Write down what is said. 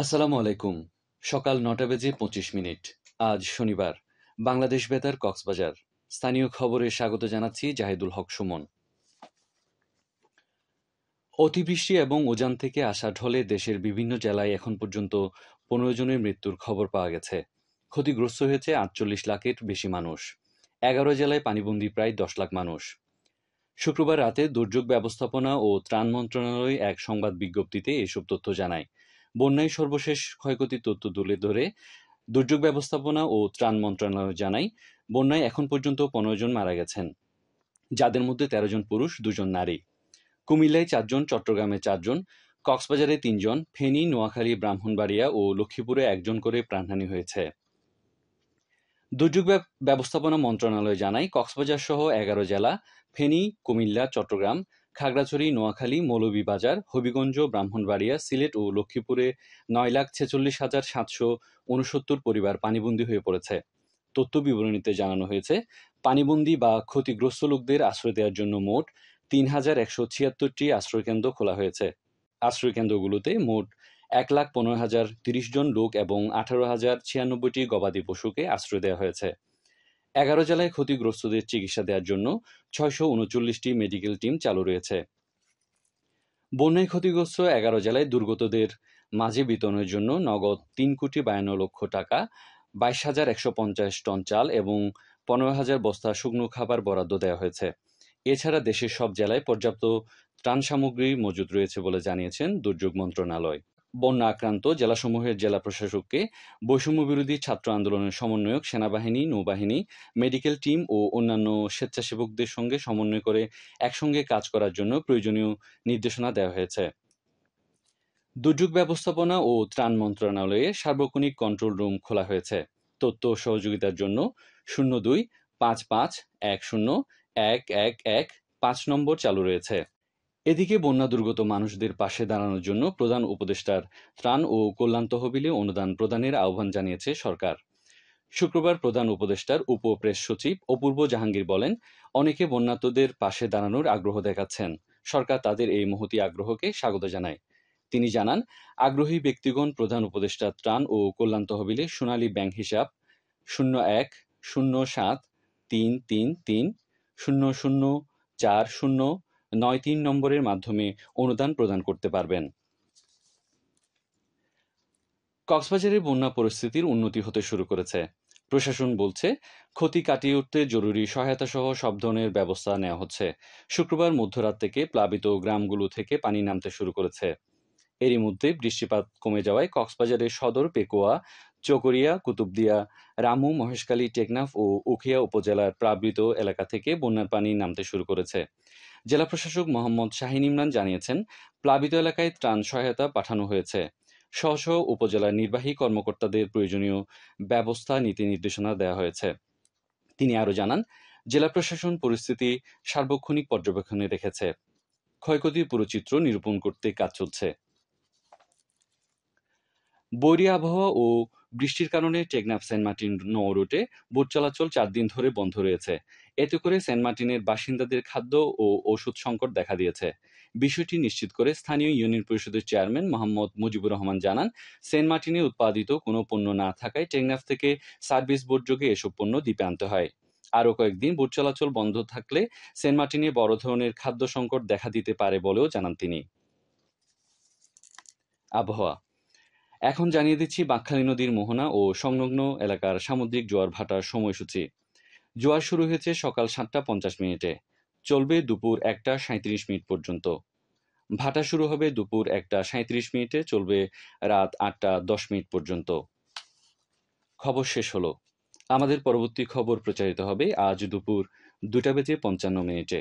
আসসালামু আলাইকুম। সকাল ৯টা বেজে ২৫ মিনিট। আজ শনিবার। বাংলাদেশ বেতার কক্সবাজার। স্থানীয় খবরে স্বাগত জানাচ্ছি জাহিদুল হক সুমন। অতিবৃষ্টি এবং উজান থেকে আসা ঢলে দেশের বিভিন্ন জেলায় এখন পর্যন্ত ১৫ জনের মৃত্যুর খবর পাওয়া গেছে। ক্ষতিগ্রস্ত হয়েছে ৪৮ লাখের বেশি মানুষ। ১১ জেলায় পানিবন্দী প্রায় ১০ লাখ মানুষ। শুক্রবার রাতে দুর্যোগ ব্যবস্থাপনা ও ত্রাণ মন্ত্রণালয় এক সংবাদ বিজ্ঞপ্তিতে এসব তথ্য জানায়। বন্যায় সর্বশেষ ক্ষয়ক্ষতির তথ্য তুলে ধরে দুর্যোগ ব্যবস্থাপনা ও ত্রাণ মন্ত্রণালয় জানায়, বন্যায় এখন পর্যন্ত ১৫ জন মারা গেছেন, যাদের মধ্যে ১৩ জন পুরুষ, ২ জন নারী। কুমিল্লায় ৪ জন, চট্টগ্রামে ৪ জন, কক্সবাজারে ৩ জন, ফেনী, নোয়াখালী, ব্রাহ্মণবাড়িয়া ও লক্ষ্মীপুরে ১ জন করে প্রাণহানি হয়েছে। দুর্যোগ ব্যবস্থাপনা মন্ত্রণালয় জানায়, কক্সবাজার সহ ১১ জেলা, ফেনী, কুমিল্লা, চট্টগ্রাম, খাগড়াছড়ি, নোয়াখালী, মৌলভীবাজার, হবিগঞ্জ, ব্রাহ্মণবাড়িয়া, সিলেট ও লক্ষ্মীপুরে ৯,৪৬,৭৬৯ পরিবার পানিবন্দী হয়ে পড়েছে। তথ্য বিবরণীতে জানানো হয়েছে, পানিবন্দী বা ক্ষতিগ্রস্ত লোকদের আশ্রয় দেওয়ার জন্য মোট ৩,১৭৬টি আশ্রয়কেন্দ্র খোলা হয়েছে। আশ্রয়কেন্দ্রগুলোতে মোট ১,১৫,০৩০ জন লোক এবং ১৮,০৯৬টি গবাদি পশুকে আশ্রয় দেওয়া হয়েছে। ১১ জেলায় ক্ষতিগ্রস্তদের চিকিৎসা দেওয়ার জন্য ৬৩৯টি মেডিকেল টিম চালু রয়েছে। বন্যায় ক্ষতিগ্রস্ত ১১ জেলায় দুর্গতদের মাঝে বিতরণের জন্য নগদ ৩,৫২,০০,০০০ টাকা, ২২,১৫০ টন চাল এবং ১৫,০০০ বস্তা শুকনো খাবার বরাদ্দ দেওয়া হয়েছে। এছাড়া দেশের সব জেলায় পর্যাপ্ত ত্রাণ সামগ্রী মজুত রয়েছে বলে জানিয়েছেন দুর্যোগ মন্ত্রণালয়। বন্যা আক্রান্ত জেলাসমূহের জেলা প্রশাসককে বৈষম্যবিরোধী ছাত্র আন্দোলনের সমন্বয়ক, সেনাবাহিনী, নৌবাহিনী, মেডিকেল টিম ও অন্যান্য স্বেচ্ছাসেবকদের সঙ্গে সমন্বয় করে একসঙ্গে কাজ করার জন্য প্রয়োজনীয় নির্দেশনা দেওয়া হয়েছে। দুর্যোগ ব্যবস্থাপনা ও ত্রাণ মন্ত্রণালয়ে সার্বক্ষণিক কন্ট্রোল রুম খোলা হয়েছে। তথ্য সহযোগিতার জন্য 02-55-10-111-5 নম্বর চালু রয়েছে। এদিকে বন্যা দুর্গত মানুষদের পাশে দাঁড়ানোর জন্য প্রধান উপদেষ্টার ত্রাণ ও কল্যাণ তহবিলে অনুদান প্রদানের আহ্বান জানিয়েছে সরকার। শুক্রবার প্রধান উপদেষ্টার উপ প্রেস সচিব অপূর্ব জাহাঙ্গীর বলেন, অনেকে বন্যার্তদের পাশে দাঁড়ানোর আগ্রহ দেখাচ্ছেন। সরকার তাদের এই মহতী আগ্রহকে স্বাগত জানায়। তিনি জানান, আগ্রহী ব্যক্তিগণ প্রধান উপদেষ্টার ত্রাণ ও কল্যাণ তহবিলে সোনালী ব্যাংক হিসাব 01-07-333-004093 নম্বরের মাধ্যমে অনুদান প্রদান করতে পারবেন। কক্সবাজারের বন্যা পরিস্থিতির উন্নতি হতে শুরু করেছে। প্রশাসন বলছে, ক্ষতি কাটিয়ে উঠতে জরুরি সহায়তা সহ সব ধরনের ব্যবস্থা নেওয়া হচ্ছে। শুক্রবার মধ্যরাত থেকে প্লাবিত গ্রামগুলো থেকে পানি নামতে শুরু করেছে। এরই মধ্যে বৃষ্টিপাত কমে যাওয়ায় কক্সবাজারের সদর, পেকুয়া, চকরিয়া, কুতুবদিয়া, রামু, মহেশখালী, টেকনাফ ও উখিয়া উপজেলার প্লাবিত এলাকা থেকে বন্যার পানি নামতে শুরু করেছে। জেলা প্রশাসক মোহাম্মদ শাহিন ইমরান জানিয়েছেন, প্লাবিত এলাকায় ত্রাণ সহায়তা পাঠানো হয়েছে। স্ব স্ব উপজেলার নির্বাহী কর্মকর্তাদের প্রয়োজনীয় ব্যবস্থা নিতে নির্দেশনা দেওয়া হয়েছে। তিনি আরও জানান, জেলা প্রশাসন পরিস্থিতি সার্বক্ষণিক পর্যবেক্ষণে রেখেছে। ক্ষয়ক্ষতির পুরো চিত্র নিরূপণ করতে কাজ চলছে। বৈরী আবহাওয়া ও বৃষ্টির কারণে টেকনাফ সেন্ট মার্টিন নৌ রুটে বোট চলাচল ৪ দিন ধরে বন্ধ রয়েছে। এতে করে সেন্ট মার্টিনের বাসিন্দাদের খাদ্য ও ওষুধ সংকট দেখা দিয়েছে। বিষয়টি নিশ্চিত করে স্থানীয় ইউনিয়ন পরিষদের চেয়ারম্যান মোহাম্মদ মুজিবুর রহমান জানান, সেন্ট মার্টিনে উৎপাদিত কোনো পণ্য না থাকায় টেকনাফ থেকে সার্ভিস বোট যোগে এসব পণ্য দ্বীপে আনতে হয়। আরও কয়েকদিন বোট চলাচল বন্ধ থাকলে সেন্ট মার্টিনে বড় ধরনের খাদ্য সংকট দেখা দিতে পারে বলেও জানান তিনি। আবহাওয়া এখন জানিয়ে দিচ্ছি বাঁকখালী নদীর মোহনা ও সংলগ্ন এলাকার সামুদ্রিক জোয়ার ভাটার সময়সূচি। জোয়ার শুরু হয়েছে সকাল 7:50 চলবে দুপুর 1:37 পর্যন্ত। ভাটা শুরু হবে দুপুর 1:37, চলবে রাত 8:10 পর্যন্ত। খবর শেষ হলো। আমাদের পরবর্তী খবর প্রচারিত হবে আজ দুপুর 2:55।